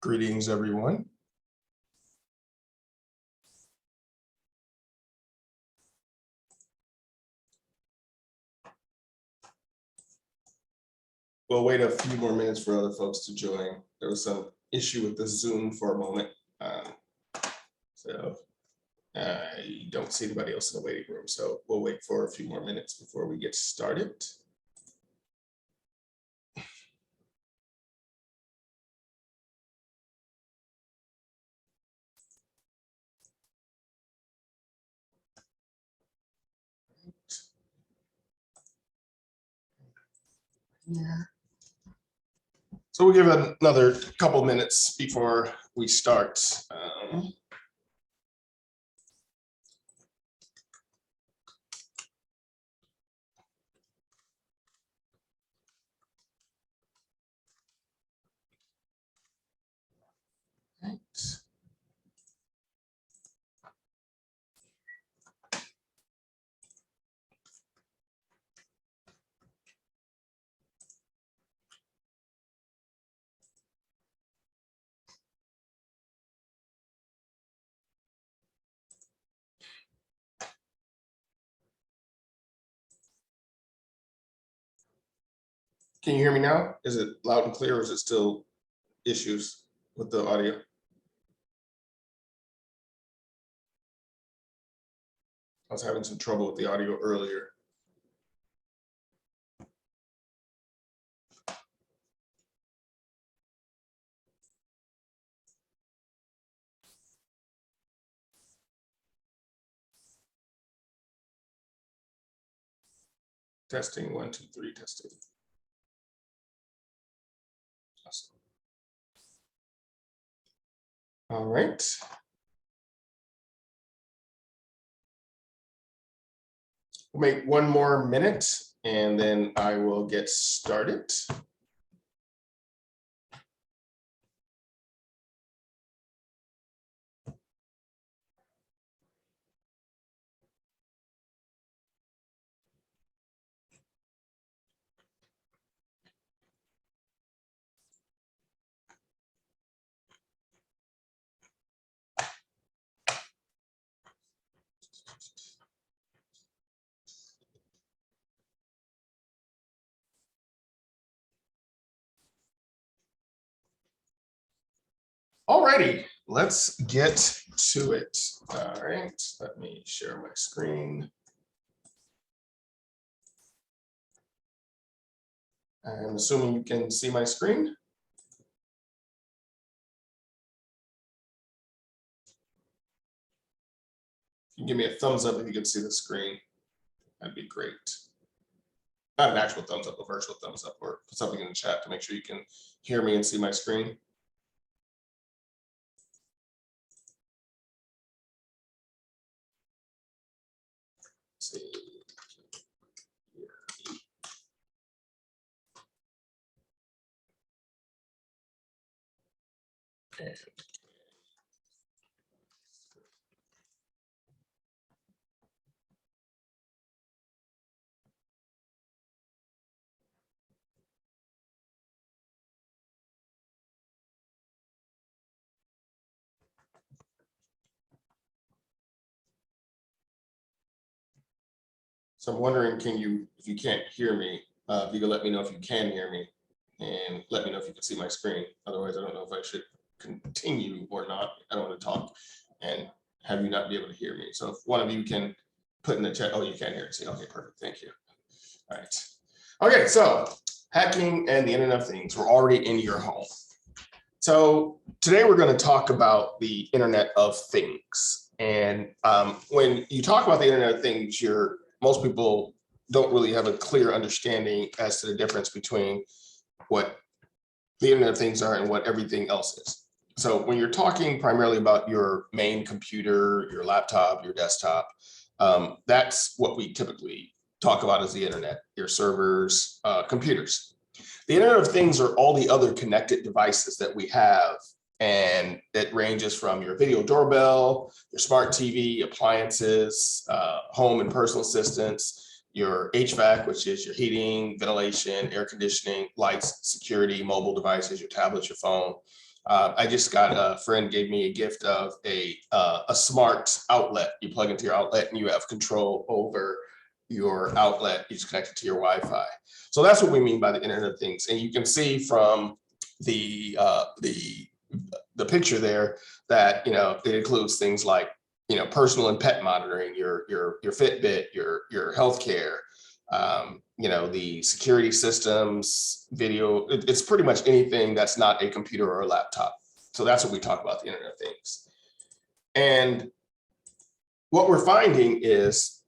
Greetings, everyone. We'll wait a few more minutes for other folks to join. There was some issue with the Zoom for a moment. So I don't see anybody else in the waiting room. So we'll wait for a few more minutes before we get started. Yeah. So we'll give it another couple minutes before we start. Right. Can you hear me now? Is it loud and clear, or is it still issues with the audio? I was having some trouble with the audio earlier. Testing 1, 2, 3, testing. Awesome. All right. We'll make one more minute and then I will get started. Alrighty, let's get to it. All right, let me share my screen. I'm assuming you can see my screen. You can give me a thumbs up if you can see the screen. That'd be great. Not an actual thumbs up, a virtual thumbs up, or put something in the chat to make sure you can hear me and see my screen. Let's see. And so I'm wondering, if you can't hear me, if you can let me know if you can hear me and let me know if you can see my screen. Otherwise, I don't know if I should continue or not. I don't want to talk and have you not be able to hear me. So if one of you can put in the chat, oh, you can hear me. See, okay, perfect, thank you. All right. Okay, so hacking and the Internet of Things, we're already in your home. So today we're going to talk about the Internet of Things. And when you talk about the Internet of Things, most people don't really have a clear understanding as to the difference between what the Internet of Things are and what everything else is. So when you're talking primarily about your main computer, your laptop, your desktop, that's what we typically talk about as the Internet, your servers, computers. The Internet of Things are all the other connected devices that we have, and it ranges from your video doorbell, your smart TV, appliances, home and personal assistants, your HVAC, which is your heating, ventilation, air conditioning, lights, security, mobile devices, your tablets, your phone, I just got a friend gave me a gift of a smart outlet. You plug into your outlet and you have control over your outlet. You just connect it to your Wi-Fi. So that's what we mean by the Internet of Things. And you can see from the picture there that it includes things like personal and pet monitoring, your Fitbit, your healthcare, the security systems, video. It's pretty much anything that's not a computer or a laptop. So that's what we talk about, the Internet of Things. And what we're finding is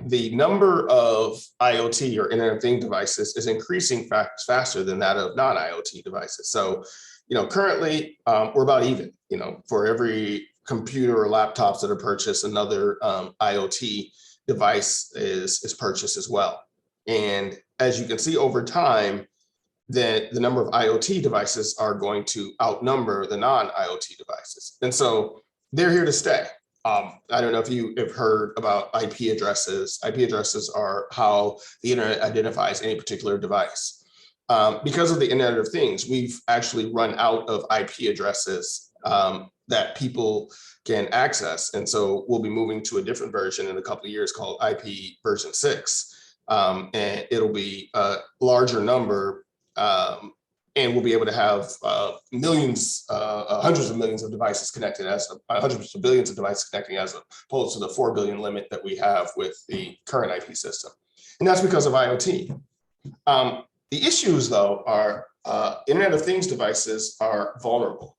the number of IoT or Internet of Things devices is increasing faster than that of non-IoT devices. So, currently we're about even, for every computer or laptops that are purchased, another IoT device is purchased as well. And as you can see over time, the number of IoT devices are going to outnumber the non-IoT devices. And so they're here to stay. I don't know if you have heard about IP addresses. IP addresses are how the internet identifies any particular device. Because of the Internet of Things, we've actually run out of IP addresses that people can access. And so we'll be moving to a different version in a couple of years called IP version 6. And it'll be a larger number, and we'll be able to have millions, hundreds of millions of devices connected, hundreds of billions of devices connecting, as opposed to the 4 billion limit that we have with the current IP system. And that's because of IoT. The issues, though, are Internet of Things devices are vulnerable.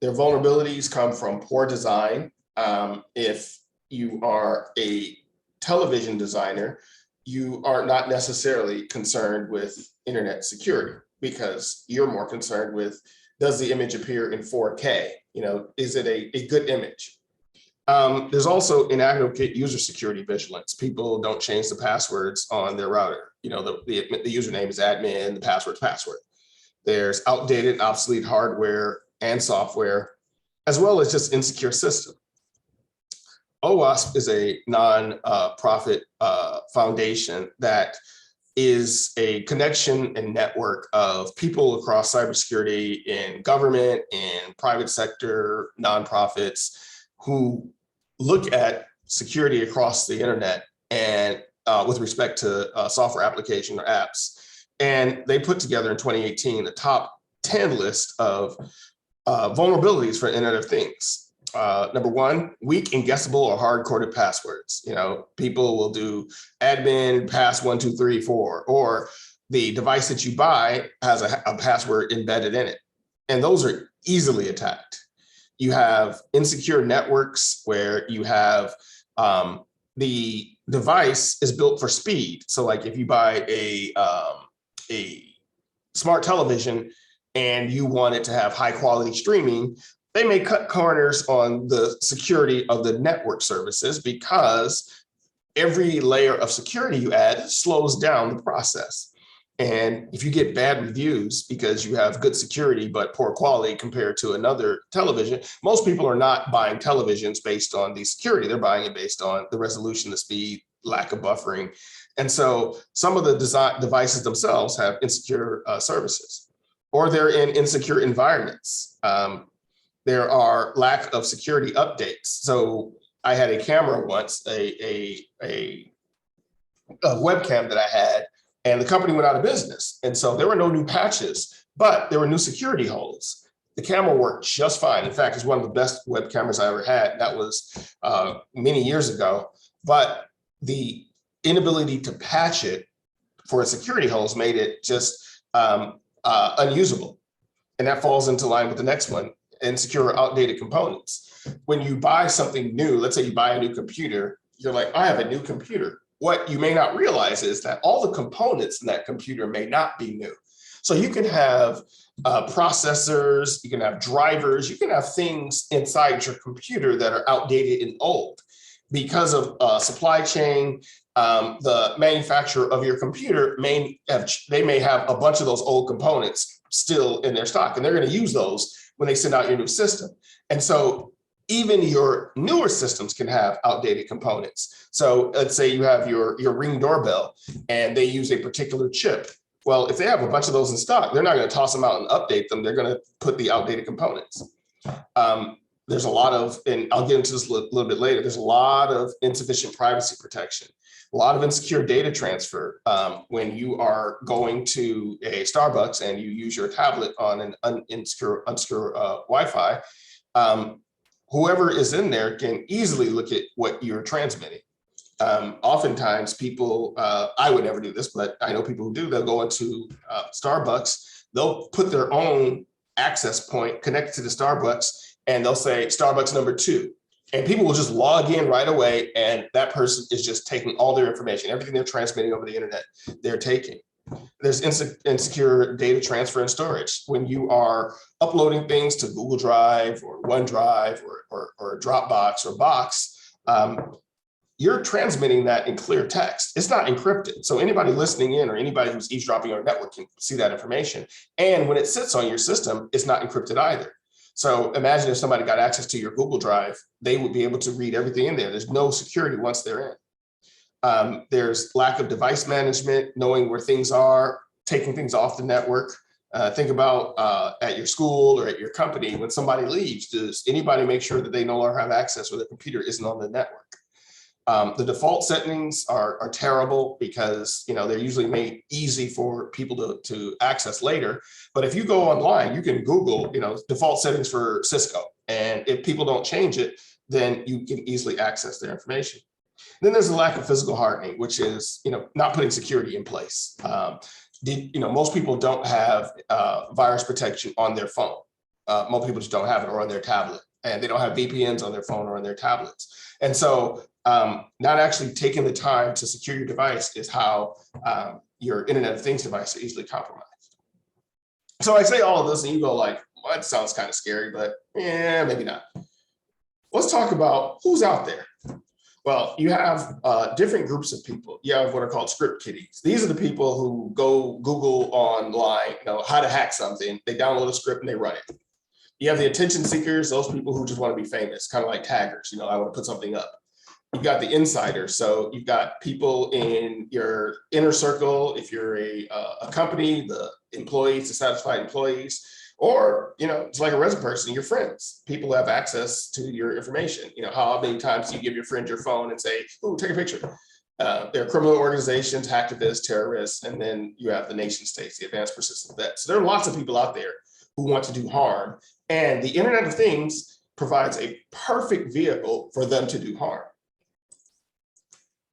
Their vulnerabilities come from poor design. If you are a television designer, you are not necessarily concerned with internet security, because you're more concerned with, does the image appear in 4K? Is it a good image? There's also inadequate user security vigilance. People don't change the passwords on their router. The username is admin, the password's password. There's outdated and obsolete hardware and software, as well as just insecure system. OWASP is a non-profit foundation that is a connection and network of people across cybersecurity in government and private sector nonprofits who look at security across the internet and with respect to software application or apps. And they put together in 2018 the top 10 list of vulnerabilities for Internet of Things. Number one, weak and guessable or hard-coded passwords. People will do admin pass 1 2 3 4, or the device that you buy has a password embedded in it, and those are easily attacked. You have insecure networks where you have the device is built for speed. So, like if you buy a smart television and you want it to have high-quality streaming, they may cut corners on the security of the network services, because every layer of security you add slows down the process. And if you get bad reviews because you have good security but poor quality compared to another television, most people are not buying televisions based on the security. They're buying it based on the resolution, the speed, lack of buffering. And so some of the devices themselves have insecure services, or they're in insecure environments. There are lack of security updates. So I had a camera once, a webcam that I had, and the company went out of business. And so there were no new patches, but there were new security holes. The camera worked just fine. In fact, it's one of the best web cameras I ever had. That was many years ago. But the inability to patch it for security holes made it just unusable. And that falls into line with the next one: insecure or outdated components. When you buy something new, let's say you buy a new computer, you're like, I have a new computer. What you may not realize is that all the components in that computer may not be new. So you can have processors, you can have drivers, you can have things inside your computer that are outdated and old because of supply chain. The manufacturer of your computer may have a bunch of those old components still in their stock, and they're going to use those when they send out your new system. And so even your newer systems can have outdated components. So let's say you have your Ring doorbell and they use a particular chip Well, if they have a bunch of those in stock, they're not going to toss them out and update them. They're going to put the outdated components. There's a lot of, and I'll get into this a little bit later, there's a lot of insufficient privacy protection, a lot of insecure data transfer. When you are going to a Starbucks and you use your tablet on an unsecure Wi-Fi, whoever is in there can easily look at what you're transmitting. Oftentimes people, I would never do this, but I know people who do, they'll go into Starbucks, they'll put their own access point connected to the Starbucks, and they'll say Starbucks number 2. And people will just log in right away, and that person is just taking all their information, everything they're transmitting over the internet, they're taking. There's insecure data transfer and storage. When you are uploading things to Google Drive or OneDrive or Dropbox or Box, you're transmitting that in clear text. It's not encrypted. So anybody listening in or anybody who's eavesdropping on your network can see that information. And when it sits on your system, it's not encrypted either. So imagine if somebody got access to your Google Drive, they would be able to read everything in there. There's no security once they're in. There's lack of device management, knowing where things are, taking things off the network. Think about at your school or at your company, when somebody leaves, does anybody make sure that they no longer have access or their computer isn't on the network? The default settings are terrible because they're usually made easy for people to access later. But if you go online, you can Google default settings for Cisco, and if people don't change it, then you can easily access their information. Then there's a lack of physical hardening, which is not putting security in place. Most people don't have virus protection on their phone. Most people just don't have it, or on their tablet, and they don't have VPNs on their phone or on their tablets. And so not actually taking the time to secure your device is how your Internet of Things device are easily compromised. So I say all of this and you go like, well, that sounds kind of scary, but yeah, maybe not. Let's talk about who's out there. Well, you have different groups of people. You have what are called script kiddies. These are the people who go Google online, how to hack something. They download a script and they run it. You have the attention seekers, those people who just want to be famous, kind of like taggers. I want to put something up. You've got the insiders. So you've got people in your inner circle. If you're a company, the employees, the satisfied employees, or, it's like a resident person, your friends, people who have access to your information. How many times do you give your friend your phone and say, oh, take a picture? There are criminal organizations, hacktivists, terrorists, and then you have the nation states, the advanced persistent threat. So there are lots of people out there who want to do harm. And the Internet of Things provides a perfect vehicle for them to do harm.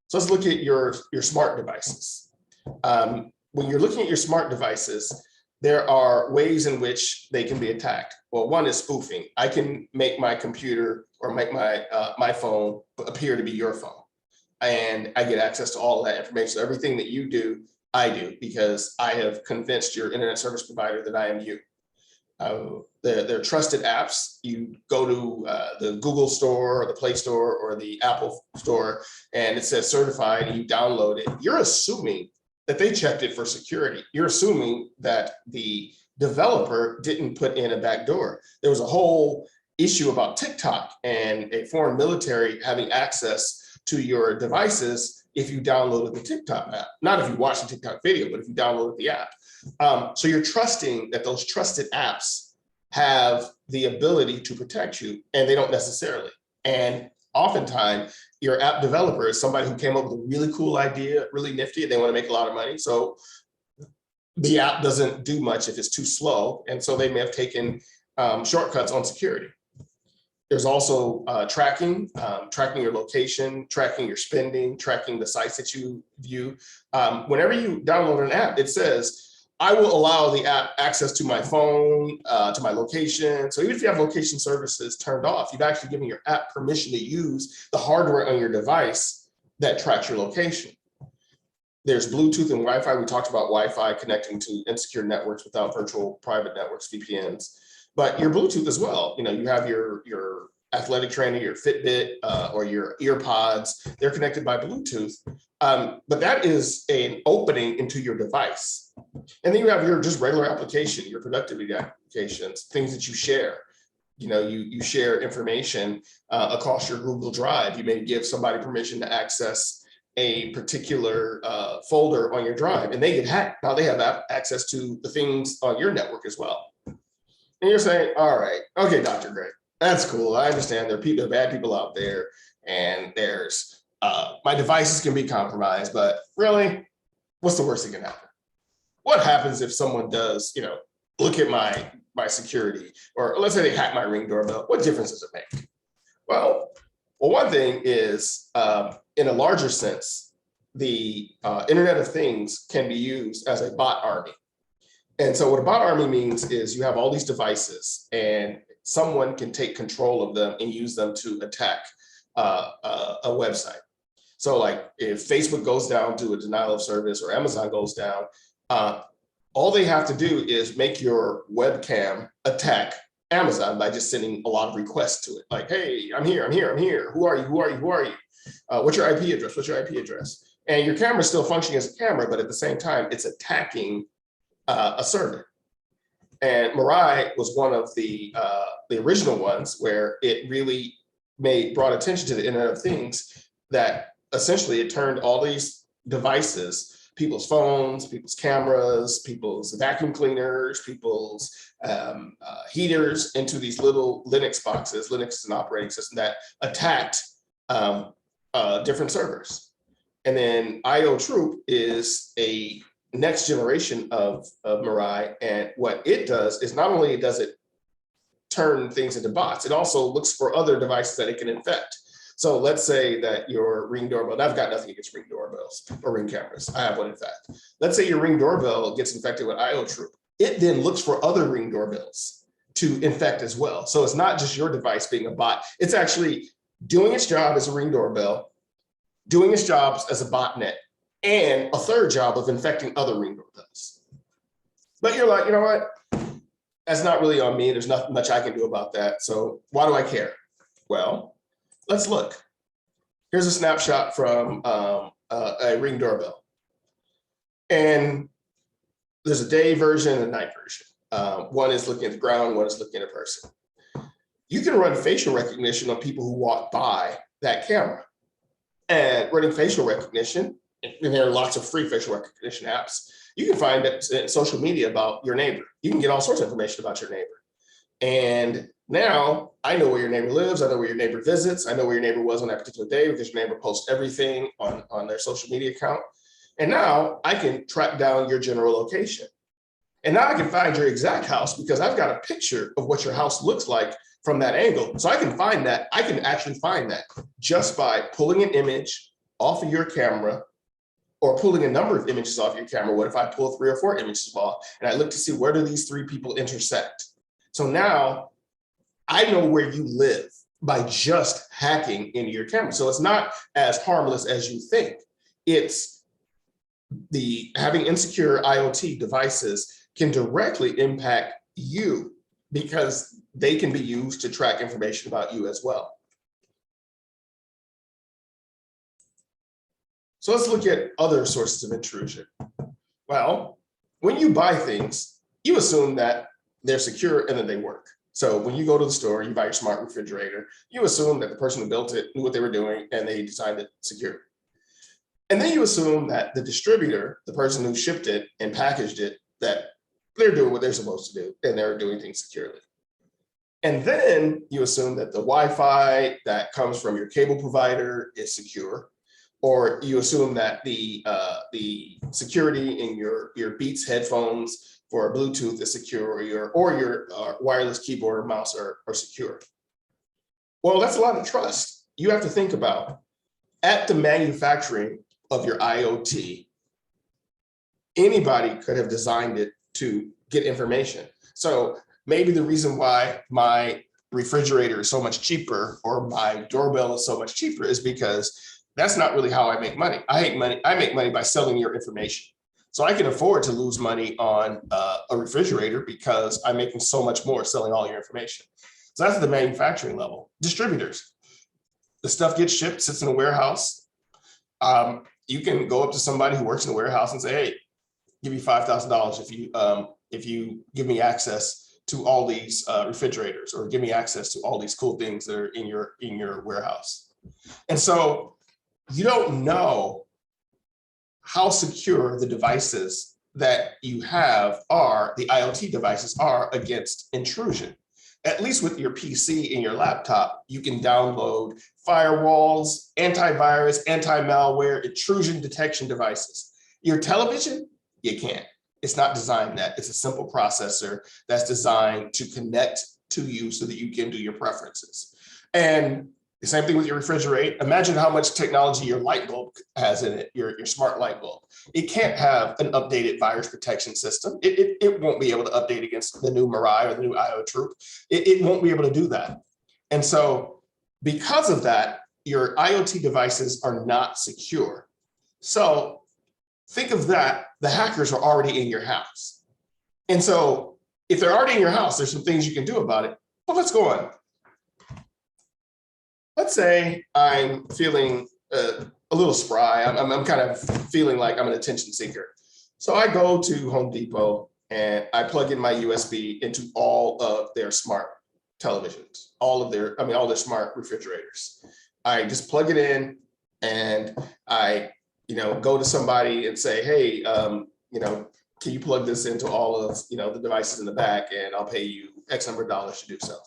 So let's look at your smart devices. When you're looking at your smart devices, there are ways in which they can be attacked. Well, one is spoofing. I can make my computer or make my phone appear to be your phone, and I get access to all of that information. So everything that you do, I do, because I have convinced your internet service provider that I am you. They're trusted apps. You go to the Google Store or the Play Store or the Apple Store, and it says certified, and you download it. You're assuming that they checked it for security. You're assuming that the developer didn't put in a backdoor. There was a whole issue about TikTok and a foreign military having access to your devices if you downloaded the TikTok app. Not if you watched the TikTok video, but if you downloaded the app. So you're trusting that those trusted apps have the ability to protect you, and they don't necessarily. And oftentimes, your app developer is somebody who came up with a really cool idea, really nifty, and they want to make a lot of money. So the app doesn't do much if it's too slow. And so they may have taken shortcuts on security. There's also tracking your location, tracking your spending, tracking the sites that you view. Whenever you download an app, it says, I will allow the app access to my phone, to my location. So even if you have location services turned off, you've actually given your app permission to use the hardware on your device that tracks your location. There's Bluetooth and Wi-Fi. We talked about Wi-Fi connecting to insecure networks without virtual private networks, VPNs, but your Bluetooth as well. You have your athletic trainer, your Fitbit, or your EarPods. They're connected by Bluetooth, but that is an opening into your device. And then you have your just regular application, your productivity applications, things that you share. You share information across your Google Drive. You may give somebody permission to access a particular folder on your drive and they get hacked. Now they have access to the things on your network as well. And you're saying, all right, okay, Dr. Gray, that's cool. I understand there are people, there are bad people out there, and there's my devices can be compromised, but really, what's the worst that can happen? What happens if someone does, look at my security, or let's say they hack my Ring doorbell? What difference does it make? Well, one thing is, in a larger sense, the Internet of Things can be used as a bot army. And so what a bot army means is you have all these devices and someone can take control of them and use them to attack a website. So like if Facebook goes down to a denial of service or Amazon goes down, all they have to do is make your webcam attack Amazon by just sending a lot of requests to it. Like, hey, I'm here, I'm here, I'm here. Who are you? Who are you? Who are you? What's your IP address? What's your IP address? And your camera is still functioning as a camera, but at the same time, it's attacking a server. And Mirai was one of the original ones where it really brought attention to the Internet of Things, that essentially it turned all these devices, people's phones, people's cameras, people's vacuum cleaners, people's heaters, into these little Linux boxes. Linux is an operating system that attacked different servers. And then IO-Troop is a next generation of Mirai. And what it does is not only does it turn things into bots, it also looks for other devices that it can infect. So let's say that your Ring doorbell, and I've got nothing against Ring doorbells or Ring cameras. I have one, in fact. Let's say your Ring doorbell gets infected with IO-Troop. It then looks for other Ring doorbells to infect as well. So it's not just your device being a bot. It's actually doing its job as a Ring doorbell, doing its job as a botnet, and a third job of infecting other Ring doorbells. But you're like, you know what? That's not really on me. There's not much I can do about that. So why do I care? Well, let's look. Here's a snapshot from a Ring doorbell. And there's a day version and a night version. One is looking at the ground, one is looking at a person. You can run facial recognition on people who walk by that camera. And running facial recognition, and there are lots of free facial recognition apps, you can find that social media about your neighbor. You can get all sorts of information about your neighbor. And now I know where your neighbor lives. I know where your neighbor visits. I know where your neighbor was on that particular day because your neighbor posts everything on their social media account. And now I can track down your general location. And now I can find your exact house because I've got a picture of what your house looks like from that angle. So I can find that. I can actually find that just by pulling an image off of your camera, or pulling a number of images off your camera. What if I pull 3 or 4 images off and I look to see where do these 3 people intersect? So now I know where you live by just hacking into your camera. So it's not as harmless as you think. It's having insecure IoT devices can directly impact you because they can be used to track information about you as well. So let's look at other sources of intrusion. Well, when you buy things, you assume that they're secure and that they work. So when you go to the store, you buy your smart refrigerator, you assume that the person who built it knew what they were doing and they designed it secure. And then you assume that the distributor, the person who shipped it and packaged it, that they're doing what they're supposed to do and they're doing things securely. And then you assume that the Wi-Fi that comes from your cable provider is secure. Or you assume that the security in your Beats headphones for Bluetooth is secure, or your wireless keyboard or mouse are secure. Well, that's a lot of trust. You have to think about, at the manufacturing of your IoT, anybody could have designed it to get information. So maybe the reason why my refrigerator is so much cheaper or my doorbell is so much cheaper is because that's not really how I make money. I make money by selling your information. So I can afford to lose money on a refrigerator because I'm making so much more selling all your information. So that's at the manufacturing level. Distributors, the stuff gets shipped, sits in a warehouse. You can go up to somebody who works in the warehouse and say, hey, give you $5,000 if you give me access to all these refrigerators, or give me access to all these cool things that are in your warehouse. And so you don't know how secure the devices that you have are, the IoT devices are against intrusion. At least with your PC and your laptop, you can download firewalls, antivirus, anti-malware, intrusion detection devices. Your television, you can't. It's not designed that. It's a simple processor that's designed to connect to you so that you can do your preferences. And the same thing with your refrigerator. Imagine how much technology your light bulb has in it, your smart light bulb. It can't have an updated virus protection system. It won't be able to update against the new Mirai or the new IO Troop. It won't be able to do that. And so because of that, your IoT devices are not secure. So think of that, the hackers are already in your house. And so if they're already in your house, there's some things you can do about it. But let's go on. Let's say I'm feeling a little spry. I'm kind of feeling like I'm an attention seeker. So I go to Home Depot and I plug in my USB into all of their smart televisions, all their smart refrigerators. I just plug it in and I, go to somebody and say, hey, can you plug this into all of, the devices in the back, and I'll pay you X number of dollars to do so.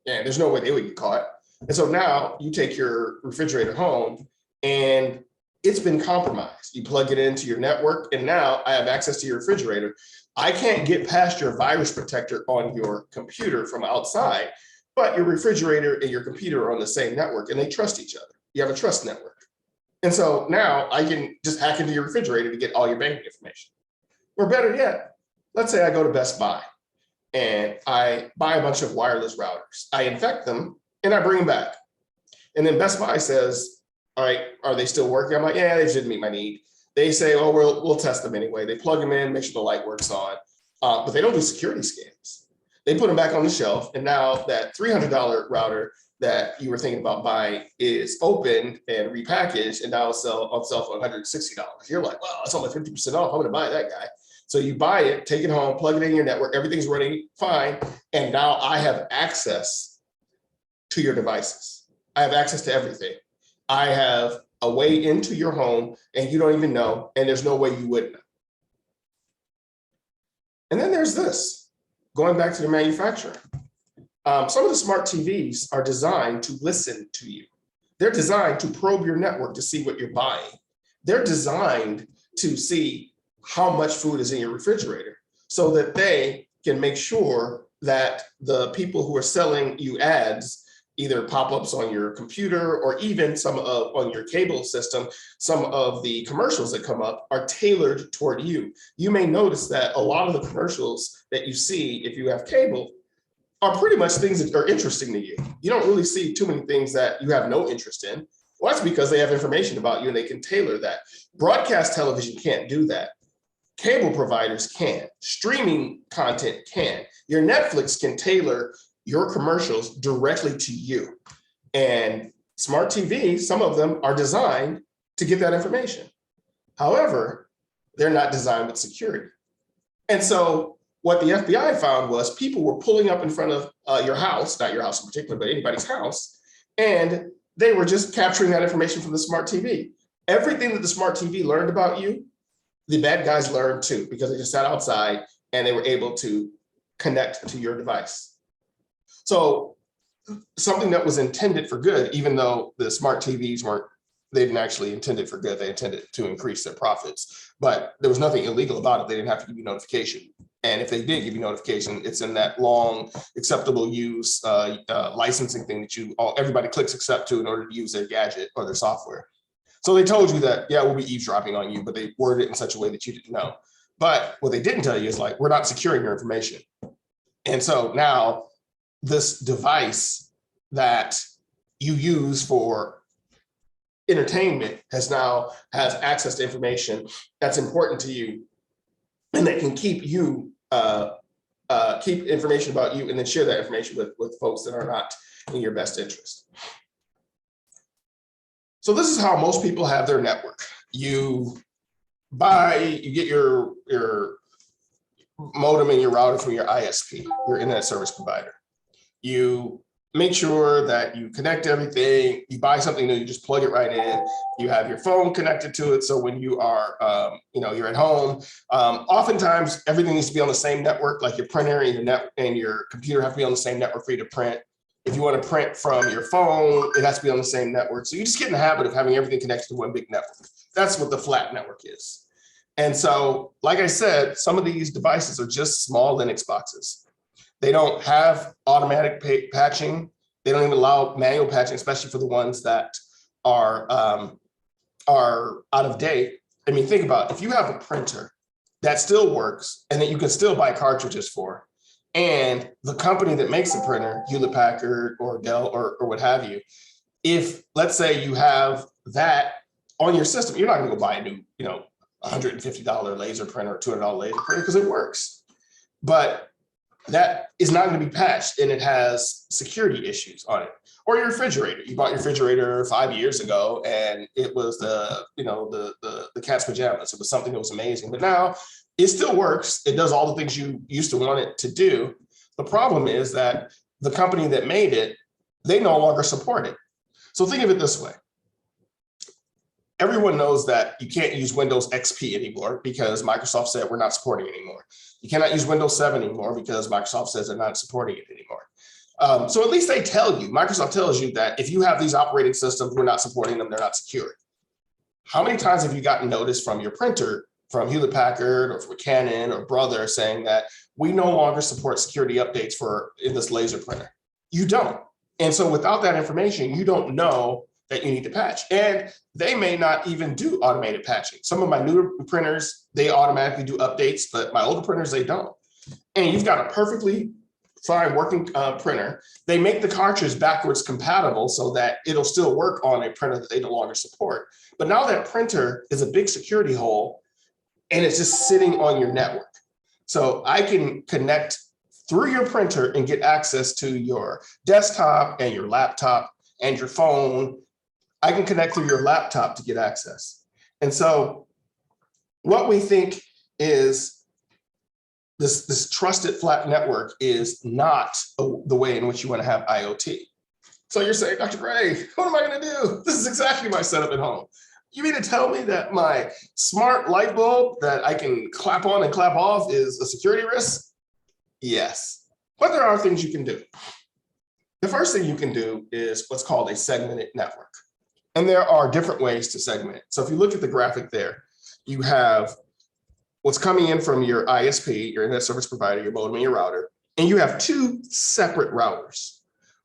And there's no way they would get caught. And so now you take your refrigerator home and it's been compromised. You plug it into your network and now I have access to your refrigerator. I can't get past your virus protector on your computer from outside, but your refrigerator and your computer are on the same network and they trust each other. You have a trust network. And so now I can just hack into your refrigerator to get all your banking information. Or better yet, let's say I go to Best Buy and I buy a bunch of wireless routers. I infect them and I bring them back. And then Best Buy says, all right, are they still working? I'm like, yeah, they should meet my need. They say, oh, we'll test them anyway. They plug them in, make sure the light works on, but they don't do security scans. They put them back on the shelf. And now that $300 router that you were thinking about buying is opened and repackaged, and now it'll sell for $160. You're like, wow, that's only 50% off. I'm gonna buy that guy. So you buy it, take it home, plug it in your network, everything's running fine. And now I have access to your devices. I have access to everything. I have a way into your home and you don't even know, and there's no way you would know. And then there's this, going back to the manufacturer. Some of the smart TVs are designed to listen to you. They're designed to probe your network to see what you're buying. They're designed to see how much food is in your refrigerator so that they can make sure that the people who are selling you ads, either pop-ups on your computer or even some of on your cable system, some of the commercials that come up are tailored toward you. You may notice that a lot of the commercials that you see if you have cable are pretty much things that are interesting to you. You don't really see too many things that you have no interest in. Well, that's because they have information about you and they can tailor that. Broadcast television can't do that. Cable providers can. Streaming content can. Your Netflix can tailor your commercials directly to you. And smart TVs, some of them are designed to get that information. However, they're not designed with security. And so what the FBI found was people were pulling up in front of your house, not your house in particular, but anybody's house, and they were just capturing that information from the smart TV. Everything that the smart TV learned about you, the bad guys learned too, because they just sat outside and they were able to connect to your device. So something that was intended for good, even though the smart TVs they didn't actually intend it for good, they intended to increase their profits, but there was nothing illegal about it. They didn't have to give you notification. And if they did give you notification, it's in that long acceptable use licensing thing that everybody clicks accept to in order to use their gadget or their software. So they told you that, yeah, we'll be eavesdropping on you, but they worded it in such a way that you didn't know. But what they didn't tell you is like, we're not securing your information. And so now this device that you use for entertainment has access to information that's important to you and that can keep you, keep information about you and then share that information with folks that are not in your best interest. So this is how most people have their network. You get your modem and your router from your ISP, your internet service provider. You make sure that you connect everything. You buy something new, you just plug it right in. You have your phone connected to it. So when you are, you're at home, oftentimes everything needs to be on the same network, like your printer and your computer have to be on the same network for you to print. If you want to print from your phone, it has to be on the same network. So you just get in the habit of having everything connected to one big network. That's what the flat network is. And so, like I said, some of these devices are just small Linux boxes. They don't have automatic patching. They don't even allow manual patching, especially for the ones that are out of date. I mean, think about it. If you have a printer that still works and that you can still buy cartridges for, and the company that makes the printer, Hewlett Packard or Dell or what have you, if let's say you have that on your system, you're not going to go buy a new, $150 laser printer or $200 laser printer because it works. But that is not going to be patched and it has security issues on it. Or your refrigerator. You bought your refrigerator 5 years ago and it was the cat's pajamas. It was something that was amazing. But now it still works. It does all the things you used to want it to do. The problem is that the company that made it, they no longer support it. So think of it this way. Everyone knows that you can't use Windows XP anymore because Microsoft said we're not supporting it anymore. You cannot use Windows 7 anymore because Microsoft says they're not supporting it anymore. So at least they tell you, Microsoft tells you that if you have these operating systems, we're not supporting them, they're not secure. How many times have you gotten notice from your printer, from Hewlett Packard or from Canon or Brother saying that we no longer support security updates in this laser printer? You don't. And so without that information, you don't know that you need to patch. And they may not even do automated patching. Some of my newer printers, they automatically do updates, but my older printers, they don't. And you've got a perfectly fine working printer. They make the cartridge backwards compatible so that it'll still work on a printer that they no longer support. But now that printer is a big security hole and it's just sitting on your network. So I can connect through your printer and get access to your desktop and your laptop and your phone. I can connect through your laptop to get access. And so what we think is this trusted flat network is not the way in which you want to have IoT. So you're saying, Dr. Gray, what am I going to do? This is exactly my setup at home. You mean to tell me that my smart light bulb that I can clap on and clap off is a security risk? Yes, but there are things you can do. The first thing you can do is what's called a segmented network. And there are different ways to segment it. So if you look at the graphic there, you have what's coming in from your ISP, your internet service provider, your modem and your router, and you have two separate routers.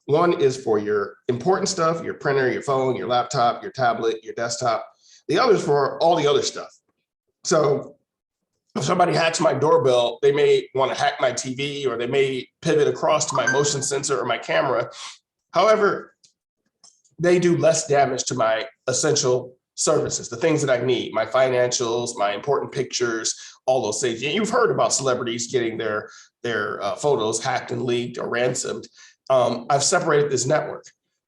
One is for your important stuff, your printer, your phone, your laptop, your tablet, your desktop. The other is for all the other stuff. So if somebody hacks my doorbell, they may want to hack my TV or they may pivot across to my motion sensor or my camera. However, they do less damage to my essential services, the things that I need, my financials, my important pictures, all those things. You've heard about celebrities getting their photos hacked and leaked or ransomed. I've separated this network.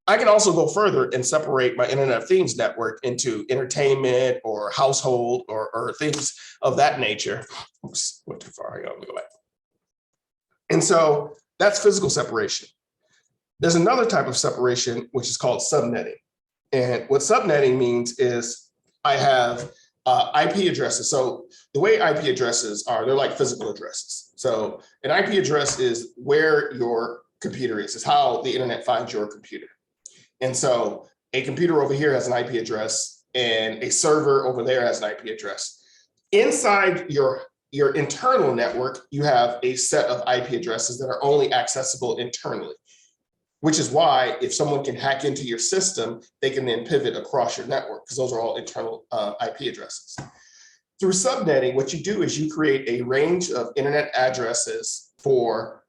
I can also go further and separate my Internet of Things network into entertainment or household or things of that nature. Oops, went too far. Hang on, let me go back. And so that's physical separation. There's another type of separation, which is called subnetting. And what subnetting means is I have IP addresses. So the way IP addresses are, they're like physical addresses. So an IP address is where your computer is how the internet finds your computer. And so a computer over here has an IP address and a server over there has an IP address. Inside your internal network, you have a set of IP addresses that are only accessible internally, which is why if someone can hack into your system, they can then pivot across your network because those are all internal IP addresses. Through subnetting, what you do is you create a range of internet addresses for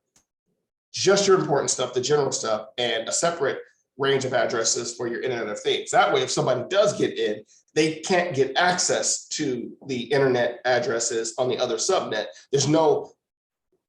just your important stuff, the general stuff, and a separate range of addresses for your Internet of Things. That way, if somebody does get in, they can't get access to the internet addresses on the other subnet. There's no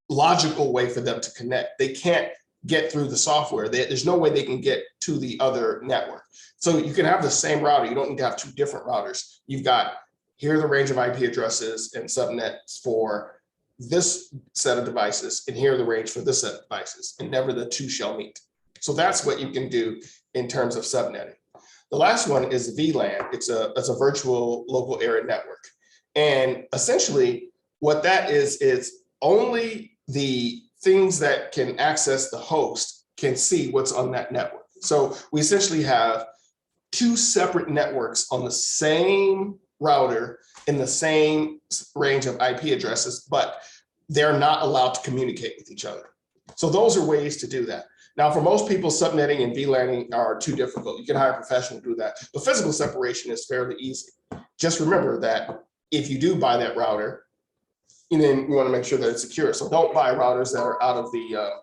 logical way for them to connect. They can't get through the software. There's no way they can get to the other network. So you can have the same router. You don't need to have two different routers. You've got, here are the range of IP addresses and subnets for this set of devices, and here are the range for this set of devices, and never the two shall meet. So that's what you can do in terms of subnetting. The last one is VLAN. It's a virtual local area network. And essentially what that is only the things that can access the host can see what's on that network. So we essentially have two separate networks on the same router in the same range of IP addresses, but they're not allowed to communicate with each other. So those are ways to do that. Now, for most people, subnetting and VLANing are too difficult. You can hire a professional to do that. But physical separation is fairly easy. Just remember that if you do buy that router, then you want to make sure that it's secure. So don't buy routers that are out of the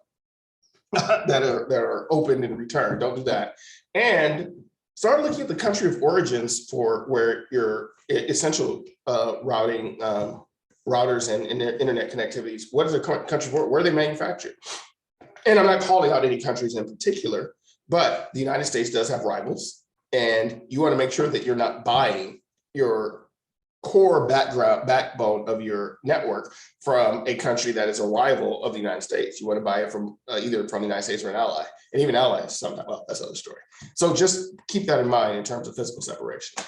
that are opened and returned. Don't do that. And start looking at the country of origins for where your essential routing routers and internet connectivities. What is the country for? Where are they manufactured? And I'm not calling out any countries in particular, but the United States does have rivals, and you want to make sure that you're not buying your core backbone of your network from a country that is a rival of the United States. You want to buy it from either from the United States or an ally, and even allies sometimes. Well, that's another story. So just keep that in mind in terms of physical separation.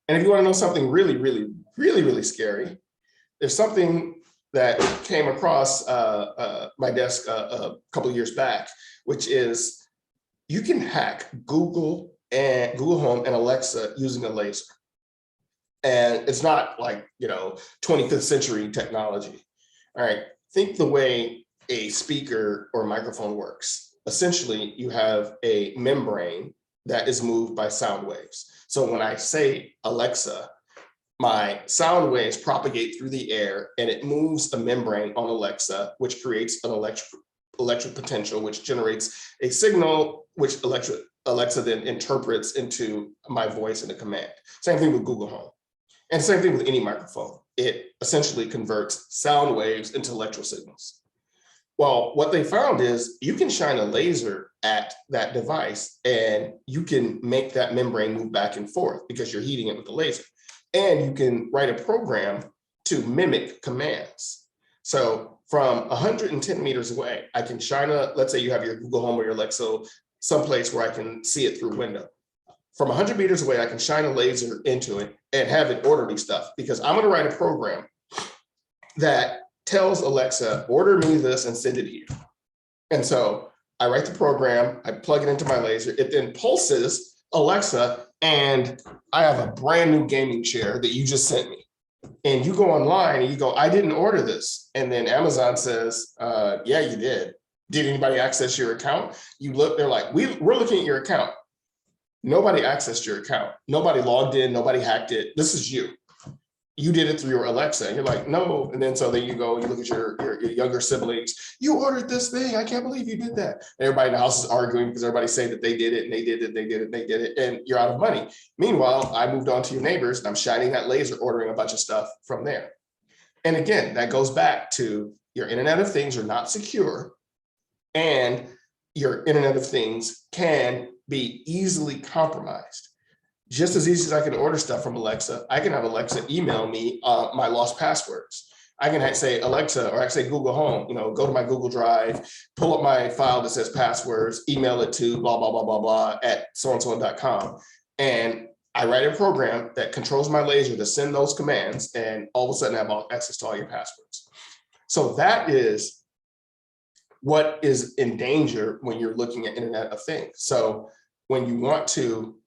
And if you want to know something really, really, really, really scary, there's something that came across my desk a couple of years back, which is you can hack Google Home and Alexa using a laser. And it's not like, 25th century technology. All right, think the way a speaker or microphone works. Essentially, you have a membrane that is moved by sound waves. So when I say Alexa, my sound waves propagate through the air and it moves a membrane on Alexa, which creates an electric potential, which generates a signal, which Alexa then interprets into my voice and a command. Same thing with Google Home. And same thing with any microphone. It essentially converts sound waves into electrical signals. Well, what they found is you can shine a laser at that device and you can make that membrane move back and forth because you're heating it with the laser. And you can write a program to mimic commands. So from 110 meters away, I can shine let's say you have your Google Home or your Alexa someplace where I can see it through a window. From 100 meters away, I can shine a laser into it and have it order me stuff, because I'm going to write a program that tells Alexa, order me this and send it here. And so I write the program, I plug it into my laser, it then pulses Alexa, and I have a brand new gaming chair that you just sent me. And you go online and you go, I didn't order this. And then Amazon says, yeah, you did. Did anybody access your account? You look, they're like, we're looking at your account. Nobody accessed your account. Nobody logged in, nobody hacked it. This is you. You did it through your Alexa. And you're like, no. And then so then you go, you look at your younger siblings. You ordered this thing. I can't believe you did that. And everybody in the house is arguing because everybody's saying that they did it and they did it, they did it, they did it. And you're out of money. Meanwhile, I moved on to your neighbors and I'm shining that laser, ordering a bunch of stuff from there. And again, that goes back to your Internet of Things are not secure, and your Internet of Things can be easily compromised. Just as easy as I can order stuff from Alexa, I can have Alexa email me my lost passwords. I can say Alexa, or I can say Google Home, go to my Google Drive, pull up my file that says passwords, email it to blah, blah, blah, blah, blah at so-and-so.com. And I write a program that controls my laser to send those commands, and all of a sudden I have access to all your passwords. So that is what is in danger when you're looking at Internet of Things. So when you want to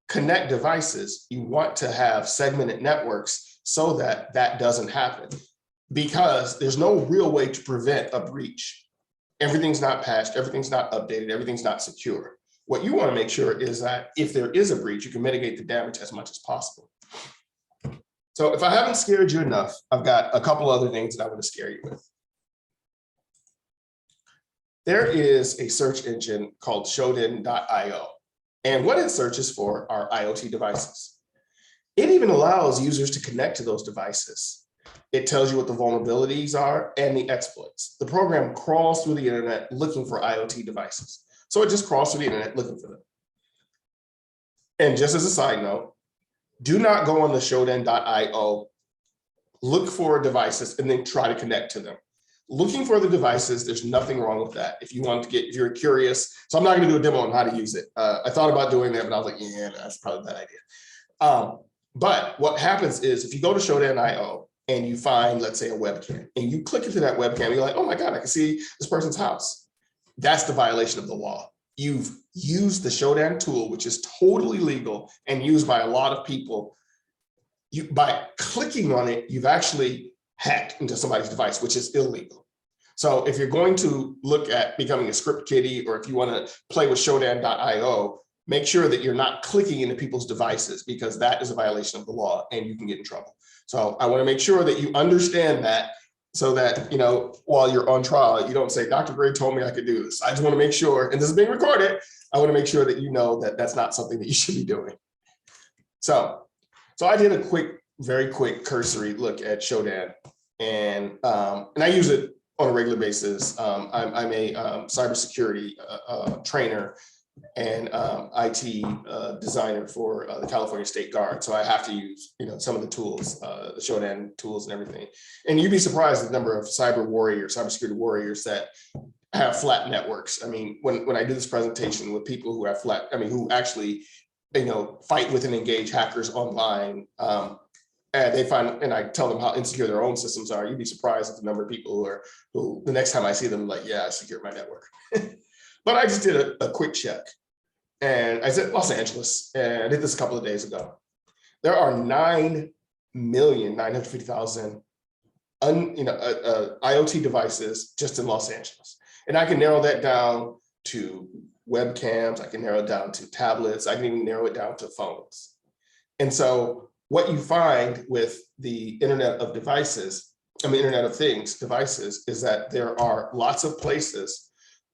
connect devices, you want to have segmented networks so that that doesn't happen, because there's no real way to prevent a breach. Everything's not patched, everything's not updated, everything's not secure. What you want to make sure is that if there is a breach, you can mitigate the damage as much as possible. So if I haven't scared you enough, I've got a couple other things that I want to scare you with. There is a search engine called Shodan.io. And what it searches for are IoT devices. It even allows users to connect to those devices. It tells you what the vulnerabilities are and the exploits. The program crawls through the internet looking for IoT devices. So it just crawls through the internet looking for them. And just as a side note, do not go on the Shodan.io, look for devices and then try to connect to them. looking for the devices, there's nothing wrong with that. If you want to get, if you're curious, so I'm not going to do a demo on how to use it. I thought about doing that, but I was like, yeah, that's probably a bad idea. But what happens is if you go to Shodan.io and you find, let's say, a webcam, and you click into that webcam, you're like, oh my God, I can see this person's house. That's the violation of the law. You've used the Shodan tool, which is totally legal and used by a lot of people. By clicking on it, you've actually hacked into somebody's device, which is illegal. So if you're going to look at becoming a script kiddie, or if you want to play with Shodan.io, make sure that you're not clicking into people's devices, because that is a violation of the law and you can get in trouble. So I want to make sure that you understand that, so that, you know, while you're on trial, you don't say, Dr. Gray told me I could do this. I just want to make sure, and this is being recorded, I want to make sure that you know that that's not something that you should be doing. So I did a quick, very quick cursory look at Shodan, and I use it on a regular basis. I'm a cybersecurity trainer and IT designer for the California State Guard. So I have to use, you know, some of the tools, the Shodan tools and everything. And you'd be surprised at the number of cybersecurity warriors that have flat networks. I mean, when I do this presentation with people who have flat, I mean, who actually, you know, fight with and engage hackers online, and they find, and I tell them how insecure their own systems are, you'd be surprised at the number of people who the next time I see them, like, yeah, I secured my network. But I just did a quick check, and I said Los Angeles, and I did this a couple of days ago. There are 9,950,000 IoT devices just in Los Angeles, and I can narrow that down to webcams. I can narrow it down to tablets. I can even narrow it down to phones. And so what you find with the Internet of Devices, I mean, Internet of Things devices, is that there are lots of places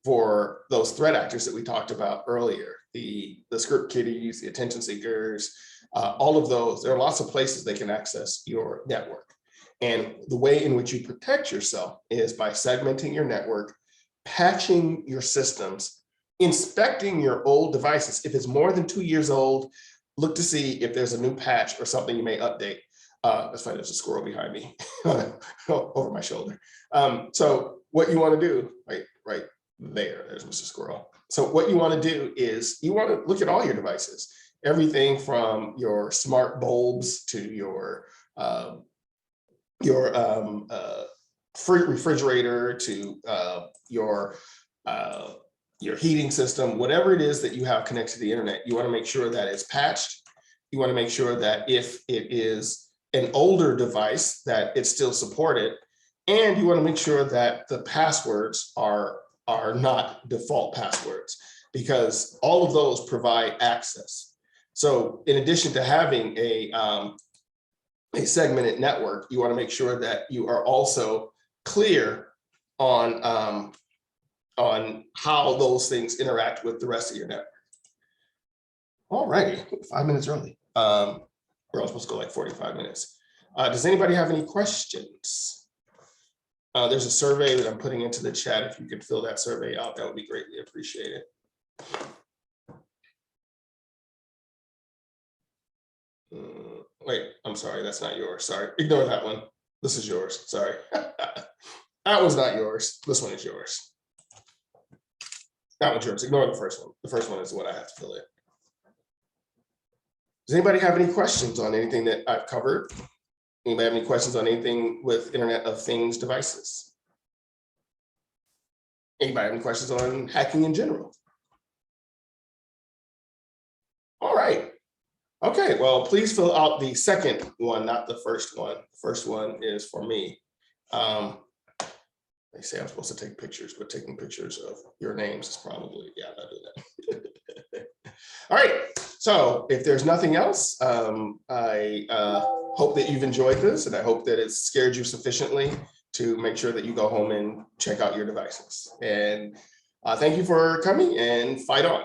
for those threat actors that we talked about earlier, the script kiddies, the attention seekers, all of those. There are lots of places they can access your network. And the way in which you protect yourself is by segmenting your network, patching your systems, inspecting your old devices. If it's more than 2 years old, look to see if there's a new patch or something you may update. That's fine, there's a squirrel behind me over my shoulder. So what you want to do, right there's Mr. Squirrel. So what you want to do is you want to look at all your devices, everything from your smart bulbs to your refrigerator to your heating system, whatever it is that you have connected to the internet. You want to make sure that it's patched. You want to make sure that if it is an older device, that it's still supported. And you want to make sure that the passwords are not default passwords, because all of those provide access. So in addition to having a segmented network, you want to make sure that you are also clear on how those things interact with the rest of your network. All righty, 5 minutes early. We're all supposed to go like 45 minutes. Does anybody have any questions? There's a survey that I'm putting into the chat. If you could fill that survey out, that would be greatly appreciated. Wait, I'm sorry, that's not yours. Sorry, ignore that one. This is yours, sorry. That one's not yours. This one is yours. That one's yours. Ignore the first one. The first one is what I have to fill in. Does anybody have any questions on anything that I've covered? Anybody have any questions on anything with Internet of Things devices? Anybody have any questions on hacking in general? All right. Okay, well, please fill out the second one, not the first one. The first one is for me. They say I'm supposed to take pictures, but taking pictures of your names is probably, yeah, I'll do that. All right, so if there's nothing else, I hope that you've enjoyed this, and I hope that it's scared you sufficiently to make sure that you go home and check out your devices. And thank you for coming, and fight on.